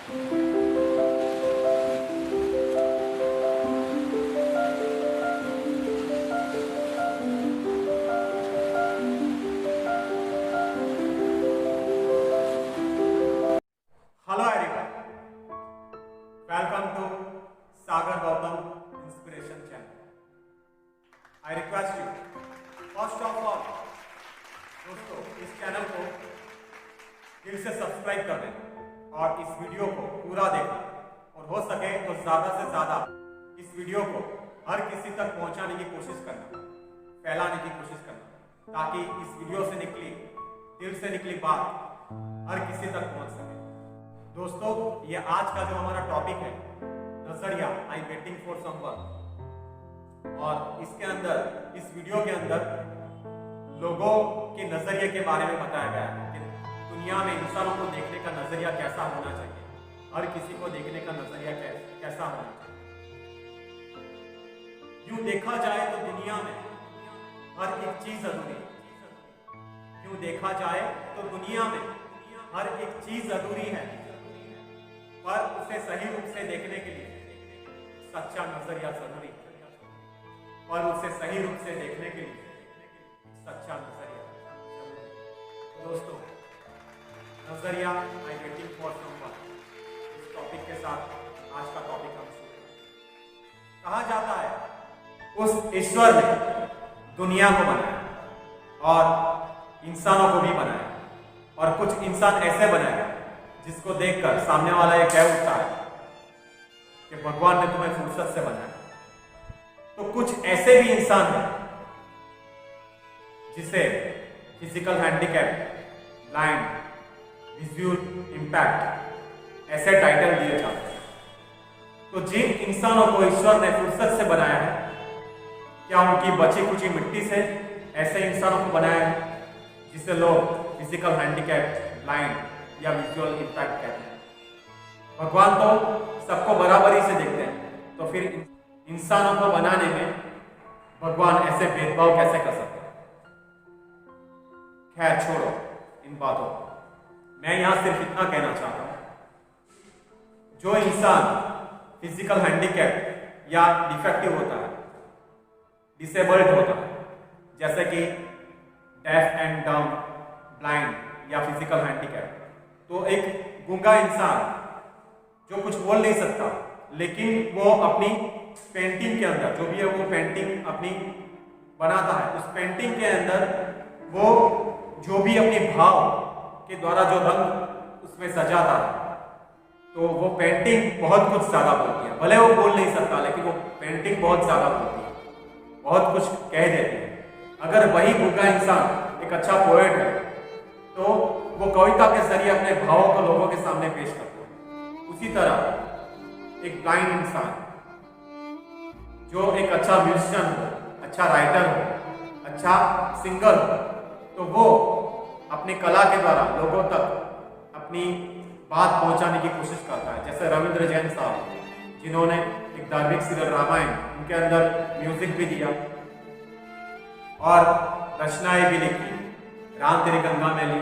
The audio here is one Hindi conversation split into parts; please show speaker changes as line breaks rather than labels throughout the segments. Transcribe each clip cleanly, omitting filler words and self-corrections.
Hello everyone, welcome to Sagar Gautam Inspiration Channel. I request you, first of all, दोस्तों इस चैनल को दिल से सब्सक्राइब कर दें और इस वीडियो को पूरा देखें और हो सके तो ज़्यादा से ज़्यादा इस वीडियो को हर किसी तक पहुंचाने की कोशिश करना, फैलाने की कोशिश करना, ताकि इस वीडियो से निकली दिल से निकली बात हर किसी तक पहुंच सके। दोस्तों ये आज का जो हमारा टॉपिक है नजरिया, आई वेटिंग फॉर समवन, और इसके अंदर इस वीडियो के अंदर लोगों के नजरिए के बारे में बताया गया है कि दुनिया में इंसानों को देखने का नजरिया कैसा होना चाहिए, हर किसी को देखने का नजरिया कैसा होना चाहिए। यूं देखा जाए तो दुनिया में हर एक चीज अधूरी है। यूं देखा जाए तो दुनिया में हर एक चीज अधूरी है, पर उसे सही रूप से देखने के लिए सच्चा नजरिया जरूरी है। और उसे सही रूप से देखने के लिए सच्चा नजरिया। दोस्तों नजरिया, आई वेटिंग फॉर समवन, इस टॉपिक के साथ आज का टॉपिक हम शुरू करें। कहा जाता है उस ईश्वर ने दुनिया को बनाया और इंसानों को भी बनाया, और कुछ इंसान ऐसे बनाए जिसको देखकर सामने वाला ये कह उठता है कि भगवान ने तुम्हें फुर्सत से बनाया। तो कुछ ऐसे भी इंसान हैं जिसे physical handicap, blind, visual impact ऐसे टाइटल दिए जाते हैं। तो जिन इंसानों को ईश्वर ने फुर्सत से बनाया है, क्या उनकी बची कुची मिट्टी से ऐसे इंसानों को बनाया है जिसे लोग फिजिकल हैंडीकैप, ब्लाइंड या विजुअल इंपैक्ट कहते हैं। भगवान तो सबको बराबरी से देखते हैं, तो फिर इंसानों को बनाने में भगवान ऐसे भेदभाव कैसे कर सकते हैं? खैर छोड़ो इन बातों को, मैं यहां सिर्फ इतना कहना चाहता हूं, जो इंसान फिजिकल हैंडीकैप या डिफेक्टिव होता है, डिसेबल्ड होता है, जैसे कि डेफ एंड डम, ब्लाइंड या फिजिकल हैंडीकैप, तो एक गूंगा इंसान जो कुछ बोल नहीं सकता, लेकिन वो अपनी पेंटिंग के अंदर जो भी है वो पेंटिंग अपनी बनाता है, उस पेंटिंग के अंदर वो जो भी अपने भाव के द्वारा जो रंग उसमें सजाता है, तो वो पेंटिंग बहुत कुछ ज्यादा बोलती है। भले वो बोल नहीं सकता, लेकिन वो पेंटिंग बहुत ज्यादा बोलती है, बहुत कुछ कह देती है। अगर वही गूंगा इंसान एक अच्छा पोएट है, तो वो कविता के जरिए अपने भावों को लोगों के सामने पेश करता है। उसी तरह एक ब्लाइंड इंसान जो एक अच्छा म्यूजिशियन हो, अच्छा राइटर हो, अच्छा सिंगर हो, तो वो अपनी कला के द्वारा लोगों तक अपनी बात पहुंचाने की कोशिश करता है। जैसे रविंद्र जैन साहब, जिन्होंने एक धार्मिक सीरियल रामायण, उनके अंदर म्यूजिक भी दिया और रचनाएं भी लिखी। राम तेरी गंगा मैली,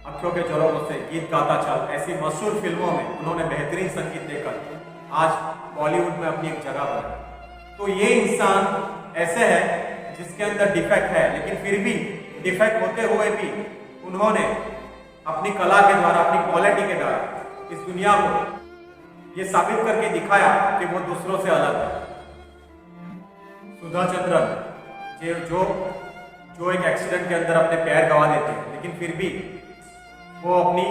अखियों के झरोखों से, गीत गाता चल, ऐसी मशहूर फिल्मों में उन्होंने बेहतरीन संगीत देकर आज बॉलीवुड में अपनी एक जगह बनाई। तो ये इंसान ऐसे है जिसके अंदर डिफेक्ट है, लेकिन फिर भी डिफेक्ट होते हुए भी उन्होंने अपनी कला के द्वारा, अपनी क्वालिटी के द्वारा इस दुनिया को ये साबित करके दिखाया कि वो दूसरों से अलग है। सुधा चंद्रन जो एक एक्सीडेंट के अंदर अपने पैर गंवा देते हैं, लेकिन फिर भी वो अपनी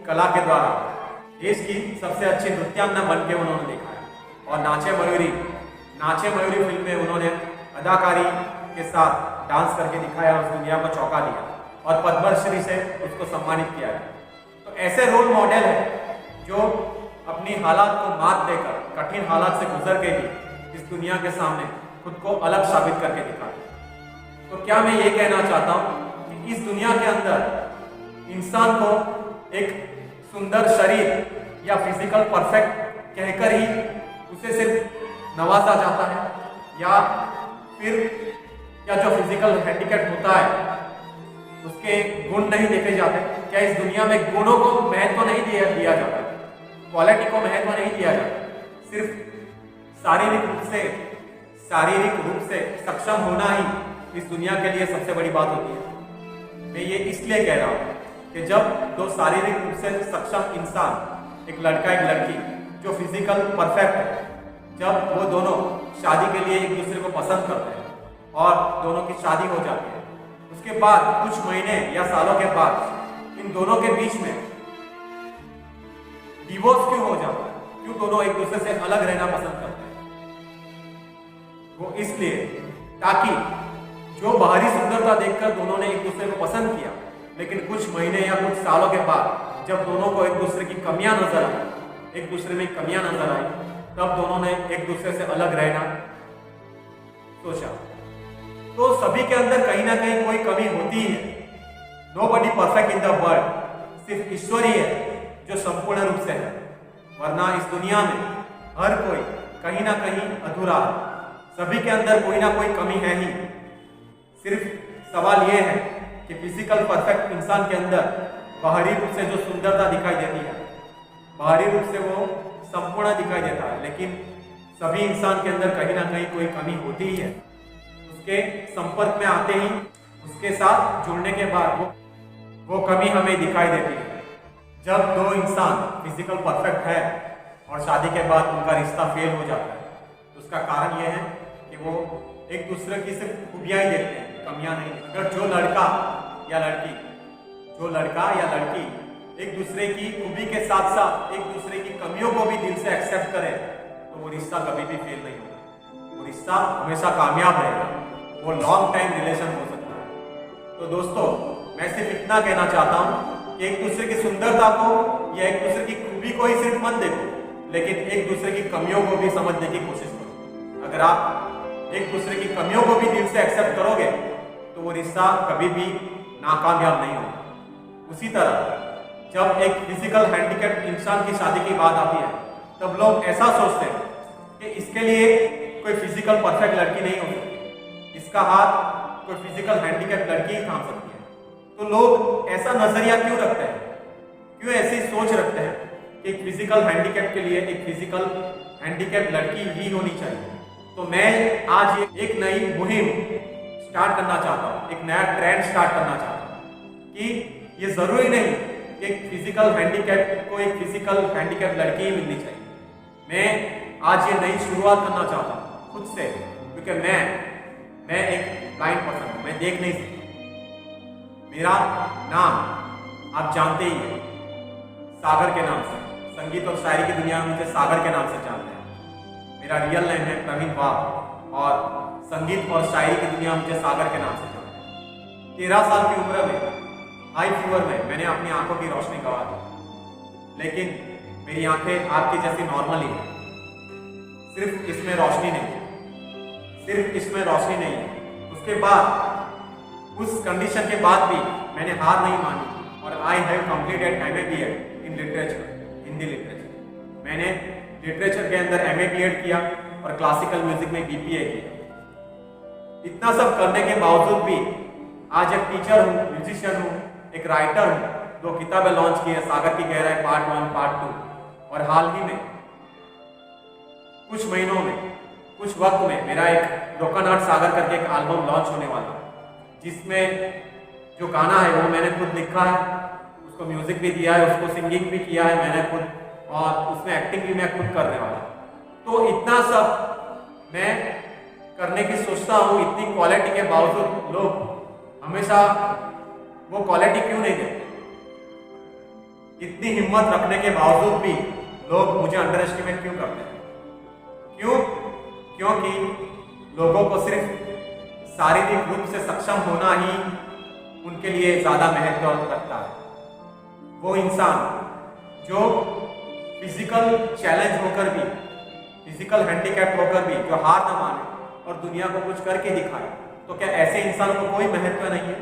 कला के द्वारा देश की सबसे अच्छी नृत्यांगना बन के उन्होंने दिखाया। और नाचे मयूरी फिल्म में उन्होंने अदाकारी के साथ डांस करके दिखाया, उस दुनिया को चौंका दिया और पद्मश्री से उसको सम्मानित किया है। तो ऐसे रोल मॉडल है जो अपनी हालात को मात देकर, कठिन हालात से गुजर के भी इस दुनिया के सामने खुद को अलग साबित करके दिखाते। तो क्या मैं ये कहना चाहता हूँ कि इस दुनिया के अंदर इंसान को एक सुंदर शरीर या फिजिकल परफेक्ट कहकर ही उसे सिर्फ नवाजा जाता है, या फिर क्या जो फिजिकल हैंडीकैप होता है उसके गुण नहीं देखे जाते? क्या इस दुनिया में गुणों को महत्व नहीं दिया जाता? इक्वालिटी को महत्व नहीं दिया जाता। सिर्फ शारीरिक रूप से सक्षम होना ही इस दुनिया के लिए सबसे बड़ी बात होती है। मैं ये इसलिए कह रहा हूँ कि जब दो शारीरिक रूप से सक्षम इंसान, एक लड़का एक लड़की जो फिजिकल परफेक्ट है, जब वो दोनों शादी के लिए एक दूसरे को पसंद करते हैं और दोनों की शादी हो जाती है, उसके बाद कुछ महीने या सालों के बाद इन दोनों के बीच में डिवोर्स क्यों हो जाता है? क्यों दोनों एक दूसरे से अलग रहना पसंद करते हैं? वो इसलिए ताकि जो बाहरी सुंदरता देखकर दोनों ने एक दूसरे को पसंद किया, लेकिन कुछ महीने या कुछ सालों के बाद जब दोनों को एक दूसरे की कमियां नजर आई, एक दूसरे में कमियां नजर आई, तब दोनों ने एक दूसरे से अलग रहना सोचा। तो सभी के अंदर कहीं ना कहीं कोई कमी होती है। Nobody perfect in the world, सिर्फ ईश्वर ही है जो संपूर्ण रूप से है, वरना इस दुनिया में हर कोई कहीं ना कहीं अधूरा है। सभी के अंदर कोई ना कोई कमी है ही। सिर्फ सवाल यह है कि फिजिकल परफेक्ट इंसान के अंदर बाहरी रूप से जो सुंदरता दिखाई देती है, बाहरी रूप से वो संपूर्ण दिखाई देता है, लेकिन सभी इंसान के अंदर कहीं ना कहीं कोई कमी होती ही है। उसके संपर्क में आते ही, उसके साथ जुड़ने के बाद वो कमी हमें दिखाई देती है। जब दो इंसान फिजिकल परफेक्ट है और शादी के बाद उनका रिश्ता फेल हो जाता है, तो उसका कारण यह है कि वो एक दूसरे की सिर्फ खूबियां ही देखते हैं, कमियां नहीं। अगर जो लड़का या लड़की एक दूसरे की खूबी के साथ साथ एक दूसरे की कमियों को भी दिल से एक्सेप्ट करे, तो वो रिश्ता कभी भी फेल नहीं होगा, वो रिश्ता हमेशा कामयाब रहेगा, वो लॉन्ग टाइम रिलेशन हो सकता है। तो दोस्तों, मैं सिर्फ इतना कहना चाहता हूँ कि एक दूसरे की सुंदरता को या एक दूसरे की खूबी को ही सिर्फ मत देखो, लेकिन एक दूसरे की कमियों को भी समझने की कोशिश करो। अगर आप एक दूसरे की कमियों को भी दिल से एक्सेप्ट करोगे, तो वो रिश्ता कभी भी नाकामयाब नहीं होगा। उसी तरह जब एक फिजिकल हैंडीकैप इंसान की शादी की बात आती है, तब लोग ऐसा सोचते हैं कि इसके लिए कोई फिजिकल परफेक्ट लड़की नहीं हो सकती, इसका हाथ कोई फिजिकल हैंडीकैप लड़की ही थाम सकती है। तो लोग ऐसा नजरिया क्यों रखते हैं, क्यों ऐसी सोच रखते हैं कि एक फिजिकल हैंडीकैप के लिए एक फिजिकल हैंडीकैप लड़की ही होनी चाहिए? तो मैं आज एक नई मुहिम स्टार्ट करना चाहता हूँ, एक नया ट्रेंड स्टार्ट करना चाहता हूँ कि ये जरूरी नहीं कि एक फिजिकल हैंडीकैप को एक फिजिकल हैंडीकैप लड़की ही मिलनी चाहिए। मैं आज ये नई शुरुआत करना चाहता हूँ खुद से, क्योंकि मैं एक ब्लाइंड पर्सन हूँ, मैं देख नहीं सकता। मेरा नाम आप जानते ही हैं, सागर के नाम से, संगीत और शायरी की दुनिया में मुझे सागर के नाम से जानते हैं। मेरा रियल नेम है प्रवीण वाघ और संगीत और शायरी की दुनिया मुझे सागर के नाम से जानते हैं। 13 साल की उम्र में हाई फीवर में मैंने अपनी आंखों की रोशनी गंवा दी, लेकिन मेरी आंखें आपकी जैसी नॉर्मल ही है। सिर्फ इसमें रोशनी नहीं है। उसके बाद उस कंडीशन के बाद भी मैंने हार नहीं मानी और I have completed MA BEd in literature, Hindi literature. मैंने लिटरेचर के अंदर MA BEd किया और क्लासिकल म्यूजिक में BPA किया। इतना सब करने के बावजूद भी आज एक टीचर हूँ, म्यूजिशियन हूँ, एक राइटर हूँ। 2 किताबें लॉन्च की है, सागर की गहराई पार्ट 1 पार्ट 2, और हाल ही में कुछ महीनों में, कुछ वक्त में मेरा एक ब्रोकन हार्ट सागर करके एक एल्बम लॉन्च होने वाला है, जिसमें जो गाना है वो मैंने खुद लिखा है, उसको म्यूजिक भी दिया है, उसको सिंगिंग भी किया है मैंने खुद, और उसमें एक्टिंग भी मैं खुद करने वाला। तो इतना सब मैं करने की सोचता हूँ, इतनी क्वालिटी के बावजूद लोग हमेशा वो क्वालिटी क्यों नहीं देते? इतनी हिम्मत रखने के बावजूद भी लोग मुझे अंडर एस्टिमेट क्यों करते हैं? क्यों? क्योंकि लोगों को सिर्फ शारीरिक रूप से सक्षम होना ही उनके लिए ज्यादा महत्व रखता है। वो इंसान जो फिजिकल चैलेंज होकर भी, फिजिकल हैंडीकैप होकर भी जो हार न माने और दुनिया को कुछ करके दिखाए, तो क्या ऐसे इंसान को कोई महत्व नहीं है?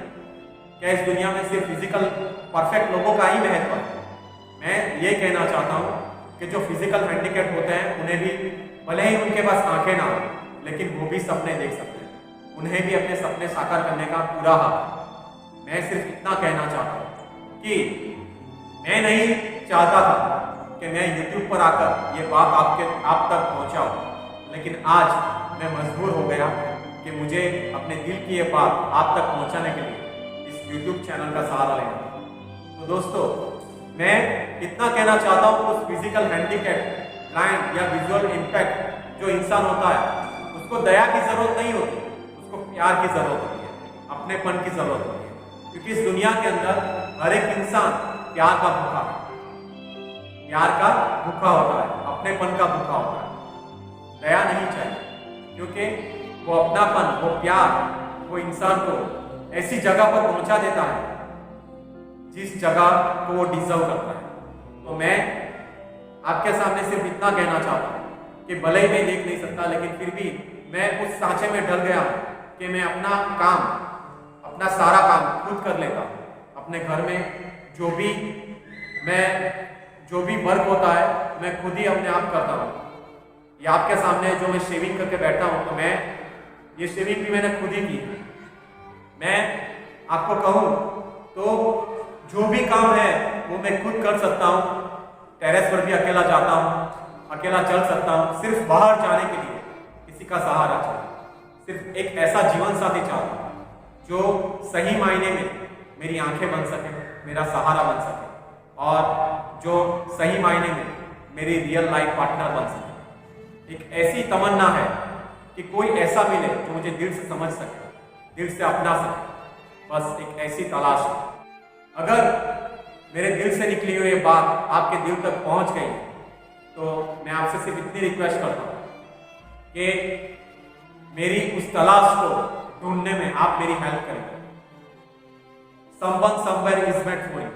क्या इस दुनिया में सिर्फ फिजिकल परफेक्ट लोगों का ही महत्व है? मैं ये कहना चाहता हूँ कि जो फिजिकल हैंडीकैप होते हैं, उन्हें भी भले ही उनके पास आंखें ना हो, लेकिन वो भी सपने देख सकते हैं, उन्हें भी अपने सपने साकार करने का पूरा हक है। मैं सिर्फ इतना कहना चाहता हूँ कि मैं नहीं चाहता था कि मैं YouTube पर आकर ये बात आप तक पहुंचाऊं, लेकिन आज मैं मजबूर हो गया कि मुझे अपने दिल की ये बात आप तक पहुंचाने के लिए इस YouTube चैनल का सहारा लेना। तो दोस्तों, मैं इतना कहना चाहता हूँ, उस फिजिकल हैंडीकैप, ब्लाइंड या विजुअल इम्पैक्ट जो इंसान होता है, उसको दया की जरूरत नहीं होती, उसको प्यार की जरूरत होती है, अपनेपन की जरूरत होती है। क्योंकि इस दुनिया के अंदर हर एक इंसान प्यार का भूखा है, प्यार का भूखा होता है, अपनेपन का भूखा होता है। दया नहीं चाहिए, क्योंकि वो अपनापन, वो प्यार, वो इंसान को ऐसी जगह पर पहुंचा देता है जिस जगह को वो डिजर्व करता है। तो मैं आपके सामने सिर्फ इतना कहना चाहता हूँ कि भले ही मैं देख नहीं सकता, लेकिन फिर भी मैं उस सांचे में ढल गया हूँ कि मैं अपना काम, अपना सारा काम खुद कर लेता हूँ। अपने घर में जो भी वर्क होता है मैं खुद ही अपने आप करता हूँ। ये आपके सामने जो मैं शेविंग करके बैठा हूँ, तो मैं ये शेविंग भी मैंने खुद ही की। मैं आपको कहूँ तो जो भी काम है वो मैं खुद कर सकता हूँ। टेरेस पर भी अकेला जाता हूँ, अकेला चल सकता हूँ। सिर्फ बाहर जाने के लिए किसी का सहारा चाहिए। सिर्फ एक ऐसा जीवन साथी चाहता हूँ जो सही मायने में मेरी आंखें बन सके, मेरा सहारा बन सके, और जो सही मायने में मेरी रियल लाइफ पार्टनर बन सके। एक ऐसी तमन्ना है कि कोई ऐसा मिले जो मुझे दिल से समझ सके, दिल से अपना सके। बस एक ऐसी तलाश है। अगर मेरे दिल से निकली हुई ये बात आपके दिल तक पहुंच गई, तो मैं आपसे सिर्फ इतनी रिक्वेस्ट करता हूं कि मेरी उस तलाश को ढूंढने में आप मेरी हेल्प करें। Someone somewhere is meant for you।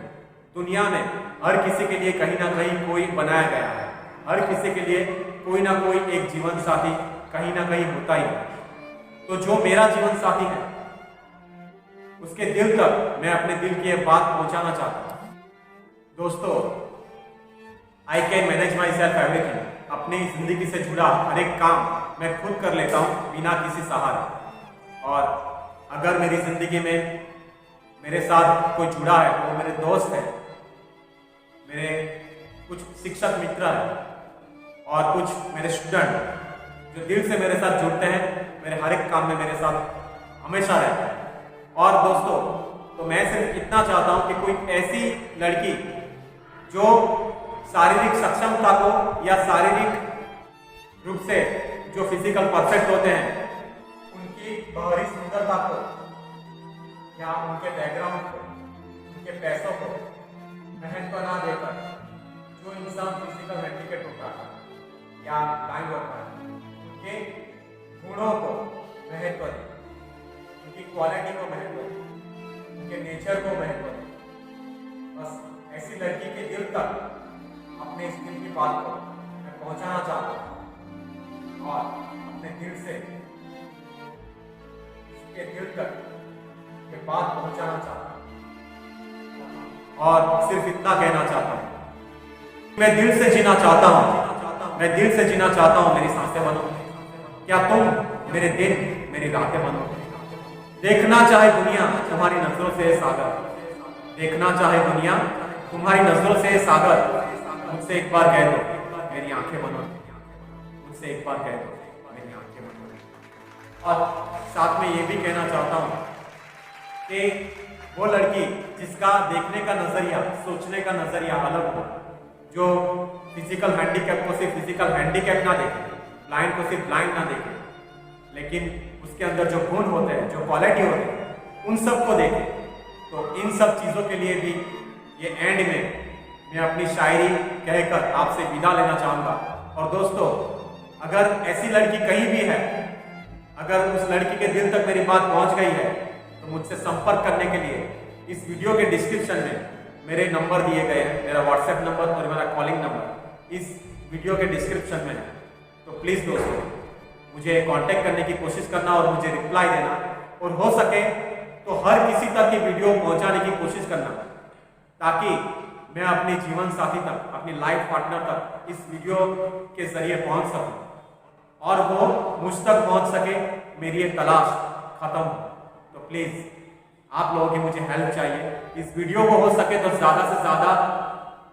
दुनिया में हर किसी के लिए कहीं ना कहीं कोई बनाया गया है। हर किसी के लिए कोई ना कोई एक जीवन साथी कहीं ना कहीं होता ही है। तो जो मेरा जीवन साथी है, उसके दिल तक मैं अपने दिल की ये बात पहुंचाना चाहता हूं। दोस्तों, I can manage my self everything. अपनी जिंदगी से जुड़ा हर एक काम मैं खुद कर लेता हूं बिना किसी सहारे। और अगर मेरी जिंदगी में मेरे साथ कोई जुड़ा है, वो मेरे दोस्त है, मेरे कुछ शिक्षक मित्र हैं और कुछ मेरे स्टूडेंट जो दिल से मेरे साथ जुड़ते हैं, मेरे हर एक काम में मेरे साथ हमेशा रहते हैं। और दोस्तों, तो मैं सिर्फ इतना चाहता हूं कि कोई ऐसी लड़की जो शारीरिक सक्षमता को या शारीरिक रूप से जो फिजिकल परफेक्ट होते हैं, उनकी बाहरी सुंदरता को या उनके बैकग्राउंड को, उनके पैसों को महत्व ना देकर, जो इंसान फिजिकल हैंडीकैप होता है या ब्लाइंड होता है, उनके गुणों को महत्व दे, उनकी क्वालिटी को महत्व दे, उनके नेचर को महत्व दे। बस ऐसी लड़की के दिल तक अपने इस दिल की बात को मैं पहुंचाना चाहता हूँ और अपने दिल से इसके दिल तक ये बात पहुंचाना चाहता हूँ और सिर्फ इतना कहना चाहता हूँ, मैं दिल से जीना चाहता हूँ, मैं दिल से जीना चाहता हूँ। मेरी सांसें बनो, क्या तुम मेरे दिन, मेरी रातें बनो। देखना चाहे दुनिया तुम्हारी नजरों से सागर, देखना चाहे दुनिया तुम्हारी नजरों से सागर, मुझसे एक बार कह दो मेरी आंखें बनो, मुझसे एक बार कह दो मेरी आंखें बनो। और साथ में ये भी कहना चाहता हूँ कि वो लड़की जिसका देखने का नजरिया, सोचने का नजरिया अलग हो, जो फिजिकल हैंडीकैप को सिर्फ फिजिकल हैंडीकैप ना देखे, ब्लाइंड को सिर्फ ब्लाइंड ना देखे, लेकिन उसके अंदर जो गुण होते हैं, जो क्वालिटी होते हैं, उन सब को देखे। तो इन सब चीज़ों के लिए भी ये एंड में मैं अपनी शायरी कहकर आपसे विदा लेना चाहूँगा। और दोस्तों, अगर ऐसी लड़की कहीं भी है, अगर उस लड़की के दिल तक मेरी बात पहुँच गई है, तो मुझसे संपर्क करने के लिए इस वीडियो के डिस्क्रिप्शन में मेरे नंबर दिए गए हैं, मेरा व्हाट्सएप नंबर और मेरा कॉलिंग नंबर इस वीडियो के डिस्क्रिप्शन में है। तो प्लीज़ दोस्तों, मुझे कांटेक्ट करने की कोशिश करना और मुझे रिप्लाई देना, और हो सके तो हर किसी तक ये वीडियो पहुंचाने की कोशिश करना, ताकि मैं अपने जीवन साथी तक, अपनी लाइफ पार्टनर तक इस वीडियो के जरिए पहुंच सकूं और वो मुझ तक पहुंच सके, मेरी ये तलाश खत्म हो। तो प्लीज़ आप लोगों की मुझे हेल्प चाहिए। इस वीडियो को हो सके तो ज़्यादा से ज़्यादा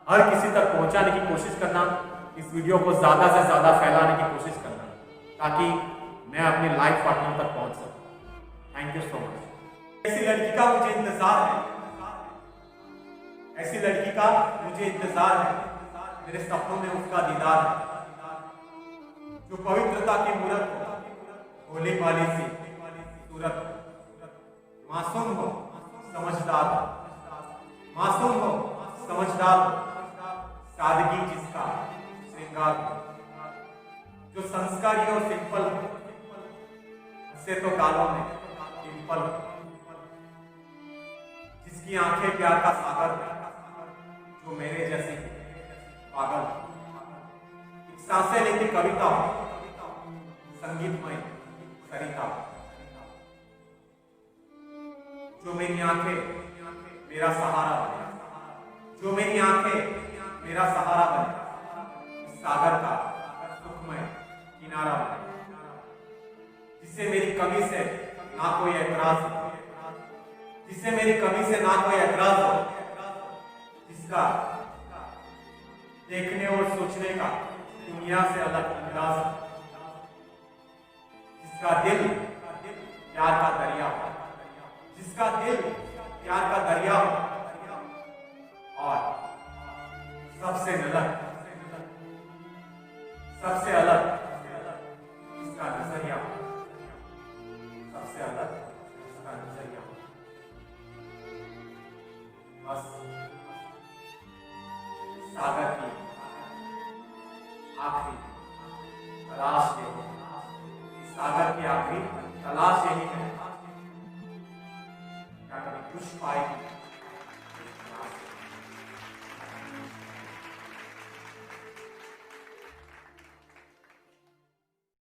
हर किसी तक पहुंचाने की कोशिश करना, इस वीडियो को ज्यादा से ज्यादा फैलाने की कोशिश करना, ताकि मैं अपने लाइफ पार्टनर तक पहुंच सकूं। Thank you so much. ऐसी लड़की का मुझे इंतजार है, ऐसी लड़की का मुझे इंतजार है, मेरे सपनों में उसका दीदार है, जो पवित्रता की मूरत हो, भोली भाली सी सूरत, मासूम हो समझदार हो, मासूम हो समझदार हो, सादगी जिसका श्रृंगार हो, जो संस्कारी और सिंपल हो, हंसे तो गालों में डिंपल हो, जिसकी आंखें प्यार का सागर हो, जो मेरे जैसी पागल हो, एक सांसें लेती कविता हो, संगीतमय सरिता हो, जो मेरी आंखें मेरा सहारा बने, जो मेरी आंखें मेरा सहारा बने, इस सागर का सुखमय किनारा बने, जिससे मेरी कमी से ना कोई ऐतराज हो, जिससे मेरी कमी से ना कोई ऐतराज हो, जिसका देखने और सोचने का दुनिया से अलग अंदाज हो, जिसका दिल प्यार का दरिया हो, जिसका दिल प्यार का दरिया हो, और सबसे अलग इसका नजरिया, सबसे अलग इसका नजरिया, बस सागर की आखिरी तलाश यही है, सागर की आखिरी तलाश यही है, क्या कभी कुछ पाएगी